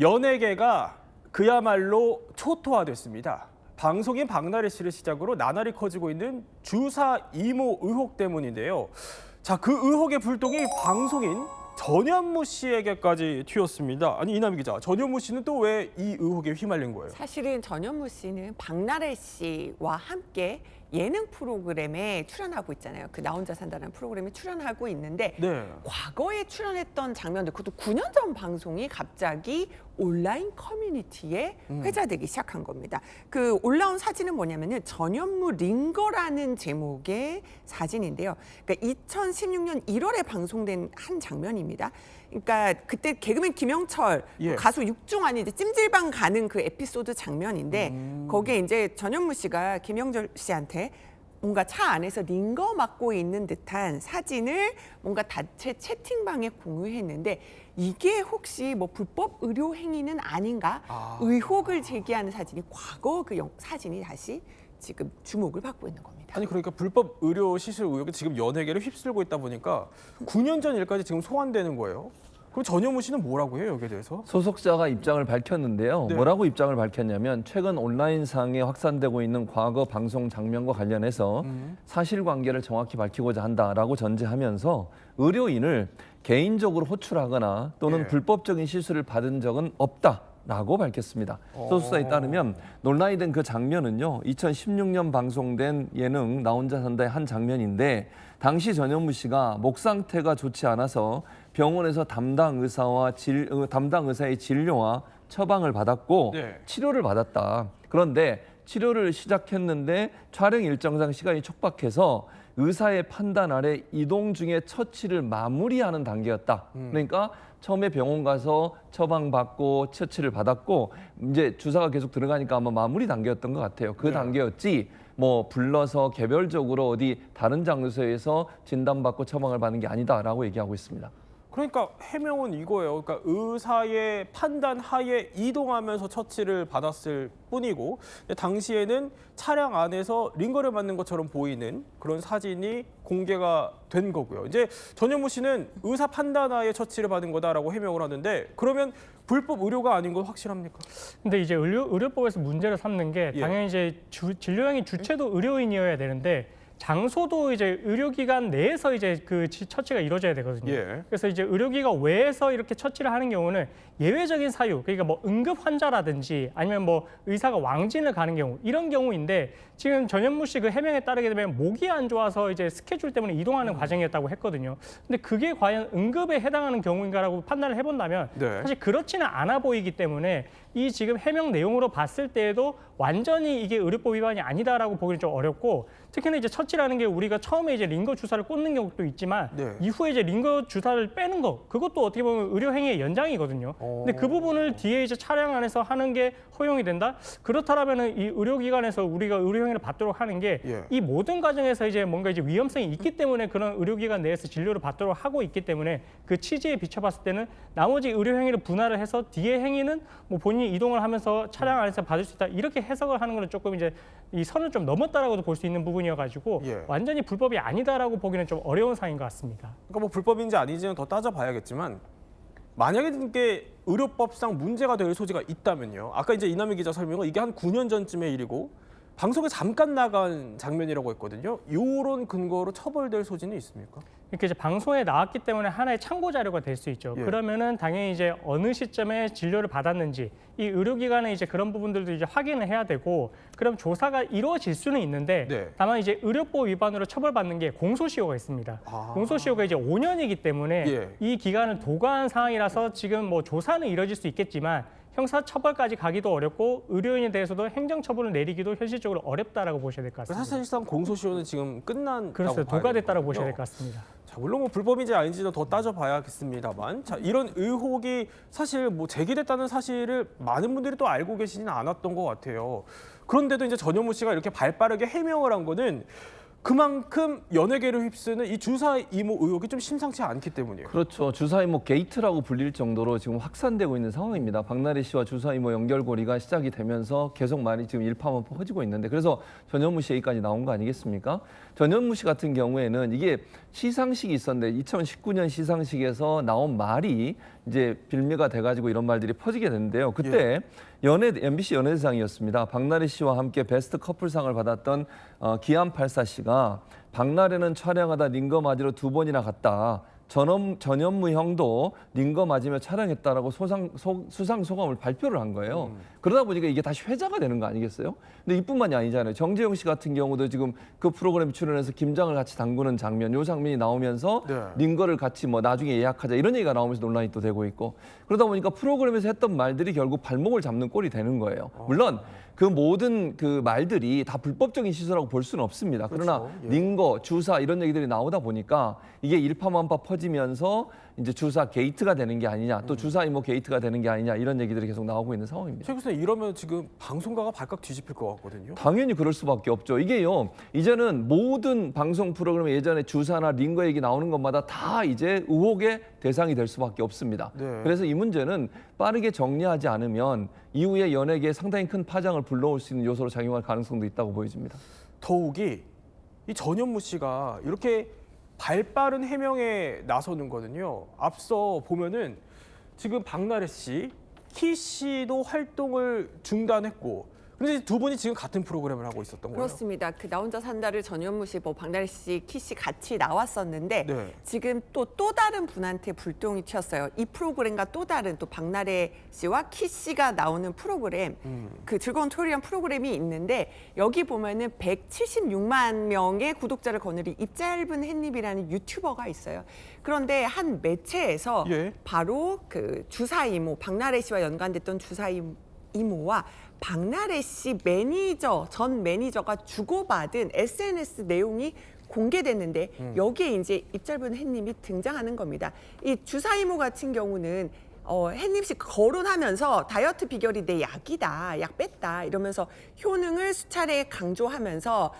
연예계가 그야말로 초토화됐습니다. 방송인 박나래 씨를 시작으로 나날이 커지고 있는 주사 이모 의혹 때문인데요. 자, 그 의혹의 불똥이 방송인 전현무 씨에게까지 튀었습니다. 아니, 이남희 기자, 전현무 씨는 또 왜 이 의혹에 휘말린 거예요? 사실은 전현무 씨는 박나래 씨와 함께 예능 프로그램에 출연하고 있잖아요. 그 나 혼자 산다는 프로그램에 출연하고 있는데 네. 과거에 출연했던 장면들, 그것도 9년 전 방송이 갑자기 온라인 커뮤니티에 회자되기 시작한 겁니다. 그 올라온 사진은 뭐냐면은 전현무 링거라는 제목의 사진인데요. 그러니까 2016년 1월에 방송된 한 장면입니다. 그러니까 그때 개그맨 김영철 예. 가수 육중환이 이제 찜질방 가는 그 에피소드 장면인데 거기에 이제 전현무 씨가 김영철 씨한테 뭔가 차 안에서 링거 맞고 있는 듯한 사진을 뭔가 단체 채팅방에 공유했는데 이게 혹시 뭐 불법 의료 행위는 아닌가 의혹을 제기하는 사진이 과거 그 사진이 다시 지금 주목을 받고 있는 겁니다. 아니, 그러니까 불법 의료 시술 의혹이 지금 연예계를 휩쓸고 있다 보니까 9년 전 일까지 지금 소환되는 거예요. 그럼 전현무 씨는 뭐라고 해요, 여기에 대해서? 소속사가 입장을 밝혔는데요. 네. 뭐라고 입장을 밝혔냐면 최근 온라인상에 확산되고 있는 과거 방송 장면과 관련해서 사실관계를 정확히 밝히고자 한다라고 전제하면서 의료인을 개인적으로 호출하거나 또는 예. 불법적인 시술을 받은 적은 없다라고 밝혔습니다. 소속사에 따르면 논란이 된 그 장면은요. 2016년 방송된 예능 나 혼자 산다의 한 장면인데 당시 전현무 씨가 목 상태가 좋지 않아서 병원에서 담당 의사의 진료와 처방을 받았고 네. 치료를 받았다. 그런데 치료를 시작했는데 촬영 일정상 시간이 촉박해서 의사의 판단 아래 이동 중에 처치를 마무리하는 단계였다. 그러니까 처음에 병원 가서 처방받고 처치를 받았고 이제 주사가 계속 들어가니까 아마 마무리 단계였던 것 같아요. 그 네. 단계였지 뭐 불러서 개별적으로 어디 다른 장소에서 진단받고 처방을 받는 게 아니다라고 얘기하고 있습니다. 그러니까 해명은 이거예요. 그러니까 의사의 판단 하에 이동하면서 처치를 받았을 뿐이고 당시에는 차량 안에서 링거를 맞는 것처럼 보이는 그런 사진이 공개가 된 거고요. 이제 전현무 씨는 의사 판단 하에 처치를 받은 거다라고 해명을 하는데 그러면 불법 의료가 아닌 건 확실합니까? 근데 이제 의료법에서 문제를 삼는 게 당연히 이제 진료형의 주체도 의료인이어야 되는데 장소도 이제 의료기관 내에서 이제 그 처치가 이루어져야 되거든요. 예. 그래서 이제 의료기관 외에서 이렇게 처치를 하는 경우는 예외적인 사유, 그러니까 뭐 응급 환자라든지 아니면 뭐 의사가 왕진을 가는 경우 이런 경우인데 지금 전현무 씨 그 해명에 따르게 되면 목이 안 좋아서 이제 스케줄 때문에 이동하는 과정이었다고 했거든요. 근데 그게 과연 응급에 해당하는 경우인가라고 판단을 해본다면 네. 사실 그렇지는 않아 보이기 때문에 이 지금 해명 내용으로 봤을 때에도 완전히 이게 의료법 위반이 아니다라고 보기는 좀 어렵고 특히나 이제 처치라는 게 우리가 처음에 이제 링거 주사를 꽂는 경우도 있지만 네. 이후에 이제 링거 주사를 빼는 거 그것도 어떻게 보면 의료 행위의 연장이거든요. 근데 그 부분을 뒤에 이제 차량 안에서 하는 게 허용이 된다? 그렇다라면은 이 의료기관에서 우리가 의료 행위를 받도록 하는 게 이 예. 모든 과정에서 이제 뭔가 이제 위험성이 있기 때문에 그런 의료기관 내에서 진료를 받도록 하고 있기 때문에 그 취지에 비춰봤을 때는 나머지 의료 행위를 분할을 해서 뒤에 행위는 뭐 본인이 이동을 하면서 차량 안에서 받을 수 있다 이렇게 해석을 하는 거는 조금 이제 이 선을 좀 넘었다라고도 볼 수 있는 부분이어가지고 예. 완전히 불법이 아니다라고 보기는 좀 어려운 상황인 것 같습니다. 그러니까 뭐 불법인지 아닌지는 더 따져봐야겠지만 만약에 이게 의료법상 문제가 될 소지가 있다면요. 아까 이제 이남희 기자 설명은 이게 한 9년 전쯤의 일이고 방송에 잠깐 나간 장면이라고 했거든요. 이런 근거로 처벌될 소지는 있습니까? 이렇게 이제 방송에 나왔기 때문에 하나의 참고 자료가 될 수 있죠. 예. 그러면은 당연히 이제 어느 시점에 진료를 받았는지 이 의료기관에 이제 그런 부분들도 이제 확인을 해야 되고 그럼 조사가 이루어질 수는 있는데 네. 다만 이제 의료법 위반으로 처벌받는 게 공소시효가 있습니다. 공소시효가 이제 5년이기 때문에 예. 이 기간을 도과한 상황이라서 지금 뭐 조사는 이뤄질 수 있겠지만 형사처벌까지 가기도 어렵고 의료인에 대해서도 행정처벌을 내리기도 현실적으로 어렵다라고 보셔야 될 것 같습니다. 사실상 공소시효는 지금 끝난 그렇습니다. 도과됐다고 보셔야 될 것 같습니다. 자, 물론 뭐 불법인지 아닌지는 더 따져봐야겠습니다만, 자, 이런 의혹이 사실 뭐 제기됐다는 사실을 많은 분들이 또 알고 계시지는 않았던 것 같아요. 그런데도 이제 전현무 씨가 이렇게 발빠르게 해명을 한 거는 그만큼 연예계를 휩쓰는 이 주사 이모 의혹이 좀 심상치 않기 때문이에요. 그렇죠. 주사 이모 게이트라고 불릴 정도로 지금 확산되고 있는 상황입니다. 박나래 씨와 주사 이모 연결고리가 시작이 되면서 계속 많이 지금 일파만파 퍼지고 있는데 그래서 전현무 씨 얘기까지 나온 거 아니겠습니까? 전현무 씨 같은 경우에는 이게 시상식이 있었는데 2019년 시상식에서 나온 말이 이제 빌미가 돼가지고 이런 말들이 퍼지게 됐는데요. 그때 MBC 연예대상이었습니다. 박나래 씨와 함께 베스트 커플상을 받았던 기안84 씨가 박나래는 촬영하다 링거 맞으러 2번이나 갔다. 전현무 형도 링거 맞으며 촬영했다라고 수상 소감을 발표를 한 거예요. 그러다 보니까 이게 다시 회자가 되는 거 아니겠어요? 근데 이뿐만이 아니잖아요. 정재영 씨 같은 경우도 지금 그 프로그램에 출연해서 김장을 같이 담그는 장면, 요 장면이 나오면서 링거를 같이 뭐 나중에 예약하자 이런 얘기가 나오면서 논란이 또 되고 있고 그러다 보니까 프로그램에서 했던 말들이 결국 발목을 잡는 꼴이 되는 거예요. 물론 그 모든 그 말들이 다 불법적인 시소라고 볼 수는 없습니다. 그러나 그렇죠. 링거, 주사 이런 얘기들이 나오다 보니까 이게 일파만파 퍼지면서 이제 주사 게이트가 되는 게 아니냐, 또 주사 이모 게이트가 되는 게 아니냐 이런 얘기들이 계속 나오고 있는 상황입니다. 최 교수님 이러면 지금 방송가가 발칵 뒤집힐 것 같거든요. 당연히 그럴 수밖에 없죠. 이게요, 이제는 모든 방송 프로그램에 예전에 주사나 링거 얘기 나오는 것마다 다 이제 의혹의 대상이 될 수밖에 없습니다. 네. 그래서 이 문제는 빠르게 정리하지 않으면 이후에 연예계에 상당히 큰 파장을 불러올 수 있는 요소로 작용할 가능성도 있다고 보여집니다. 더욱이 이 전현무 씨가 이렇게 발빠른 해명에 나서는 거는요. 앞서 보면은 지금 박나래 씨, 키 씨도 활동을 중단했고, 근데 두 분이 지금 같은 프로그램을 하고 있었던 거예요. 그렇습니다. 그 나 혼자 산다를 전현무 씨, 뭐 박나래 씨, 키 씨 같이 나왔었는데 네. 지금 또 다른 분한테 불똥이 튀었어요. 이 프로그램과 또 다른 또 박나래 씨와 키 씨가 나오는 프로그램, 그 즐거운 토요일이란 프로그램이 있는데 여기 보면은 176만 명의 구독자를 거느린 입 짧은 햇님이라는 유튜버가 있어요. 그런데 한 매체에서 예. 바로 그 주사 이모, 박나래 씨와 연관됐던 주사 이모와 박나래 씨 전 매니저가 주고받은 SNS 내용이 공개됐는데 여기에 이제 입 짧은 햇님이 등장하는 겁니다. 이 주사 이모 같은 경우는 햇님 씨 거론하면서 다이어트 비결이 내 약이다, 약 뺐다 이러면서 효능을 수차례 강조하면서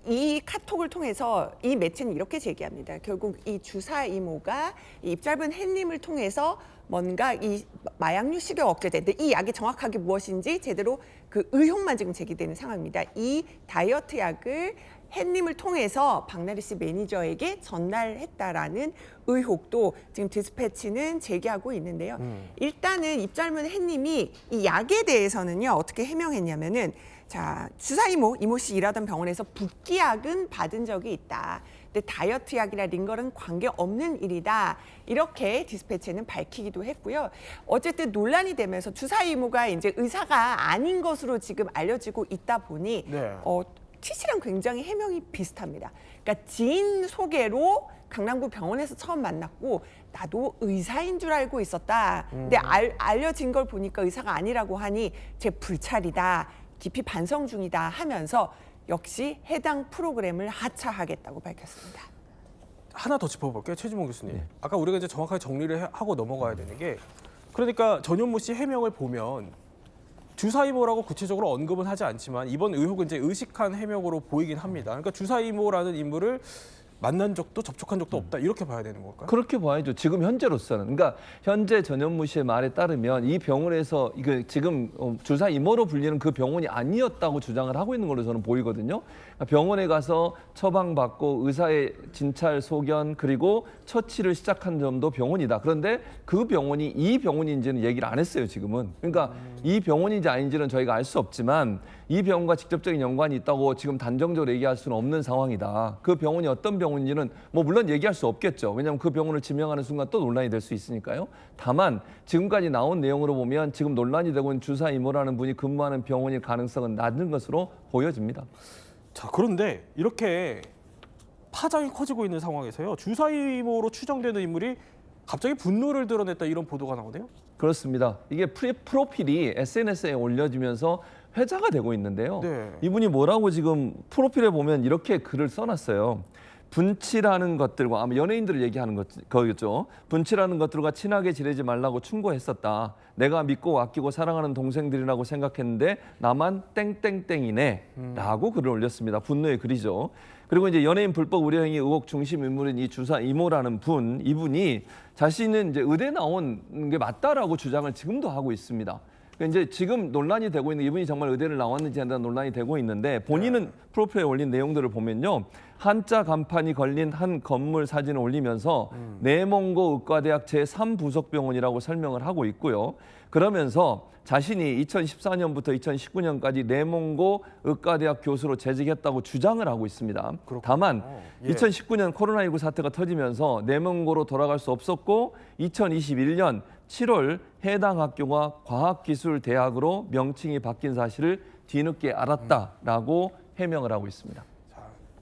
이 카톡을 통해서 이 매체는 이렇게 제기합니다. 결국 이 주사 이모가 이 입 짧은 햇님을 통해서 뭔가 이 마약류 식욕 억제제인데 이 약이 정확하게 무엇인지 제대로 그 의혹만 지금 제기되는 상황입니다. 이 다이어트 약을 햇님을 통해서 박나래 씨 매니저에게 전달했다라는 의혹도 지금 디스패치는 제기하고 있는데요. 일단은 입 짧은 햇님이 이 약에 대해서는요 어떻게 해명했냐면은 자 주사 이모 씨 일하던 병원에서 붓기약은 받은 적이 있다. 근데 다이어트 약이나 링거는 관계 없는 일이다. 이렇게 디스패치는 밝히기도 했고요. 어쨌든 논란이 되면서 주사 이모가 이제 의사가 아닌 것으로 지금 알려지고 있다 보니 네. 키 씨랑 굉장히 해명이 비슷합니다. 그러니까 지인 소개로 강남구 병원에서 처음 만났고 나도 의사인 줄 알고 있었다. 근데 알려진 걸 보니까 의사가 아니라고 하니 제 불찰이다. 깊이 반성 중이다 하면서 역시 해당 프로그램을 하차하겠다고 밝혔습니다. 하나 더 짚어볼게요, 최지봉 교수님. 네. 아까 우리가 이제 정확하게 정리를 하고 넘어가야 되는 게, 그러니까 전현무 씨 해명을 보면 주사 이모라고 구체적으로 언급은 하지 않지만 이번 의혹은 이제 의식한 해명으로 보이긴 합니다. 그러니까 주사 이모라는 인물을 만난 적도 접촉한 적도 없다 이렇게 봐야 되는 걸까요? 그렇게 봐야죠. 지금 현재로서는. 그러니까 현재 전현무 씨의 말에 따르면 이 병원에서 지금 주사 이모로 불리는 그 병원이 아니었다고 주장을 하고 있는 걸로 저는 보이거든요. 그러니까 병원에 가서 처방받고 의사의 진찰 소견 그리고 처치를 시작한 점도 병원이다. 그런데 그 병원이 이 병원인지는 얘기를 안 했어요, 지금은. 그러니까 이 병원인지 아닌지는 저희가 알 수 없지만 이 병원과 직접적인 연관이 있다고 지금 단정적으로 얘기할 수는 없는 상황이다. 그 병원이 어떤 병원인지는 뭐 물론 얘기할 수 없겠죠. 왜냐하면 그 병원을 지명하는 순간 또 논란이 될 수 있으니까요. 다만 지금까지 나온 내용으로 보면 지금 논란이 되고 있는 주사 이모라는 분이 근무하는 병원일 가능성은 낮은 것으로 보여집니다. 자, 그런데 이렇게 파장이 커지고 있는 상황에서요. 주사 이모로 추정되는 인물이 갑자기 분노를 드러냈다 이런 보도가 나오네요. 그렇습니다. 이게 프로필이 SNS에 올려지면서 회자가 되고 있는데요. 네. 이분이 뭐라고 지금 프로필에 보면 이렇게 글을 써놨어요. 분치라는 것들과 아마 연예인들을 얘기하는 거겠죠. 분치라는 것들과 친하게 지내지 말라고 충고했었다. 내가 믿고 아끼고 사랑하는 동생들이라고 생각했는데 나만 땡땡땡이네 라고 글을 올렸습니다. 분노의 글이죠. 그리고 이제 연예인 불법 의료 행위 의혹 중심 인물인 이 주사 이모라는 이분이 자신은 이제 의대 나온 게 맞다라고 주장을 지금도 하고 있습니다. 이제 지금 논란이 되고 있는 이분이 정말 의대를 나왔는지에 대한 논란이 되고 있는데 본인은 프로필에 올린 내용들을 보면요. 한자 간판이 걸린 한 건물 사진을 올리면서 내몽고 의과대학 제3부속병원이라고 설명을 하고 있고요. 그러면서 자신이 2014년부터 2019년까지 내몽고 의과대학 교수로 재직했다고 주장을 하고 있습니다. 다만 2019년 코로나19 사태가 터지면서 내몽고로 돌아갈 수 없었고 2021년 7월 해당 학교가 과학기술대학으로 명칭이 바뀐 사실을 뒤늦게 알았다라고 해명을 하고 있습니다.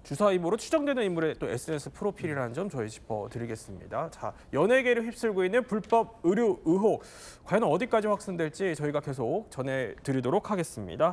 주사 임무로 추정되는 인물의 또 SNS 프로필이라는 점 저희 짚어드리겠습니다. 자, 연예계를 휩쓸고 있는 불법 의료 의혹 과연 어디까지 확산될지 저희가 계속 전해드리도록 하겠습니다.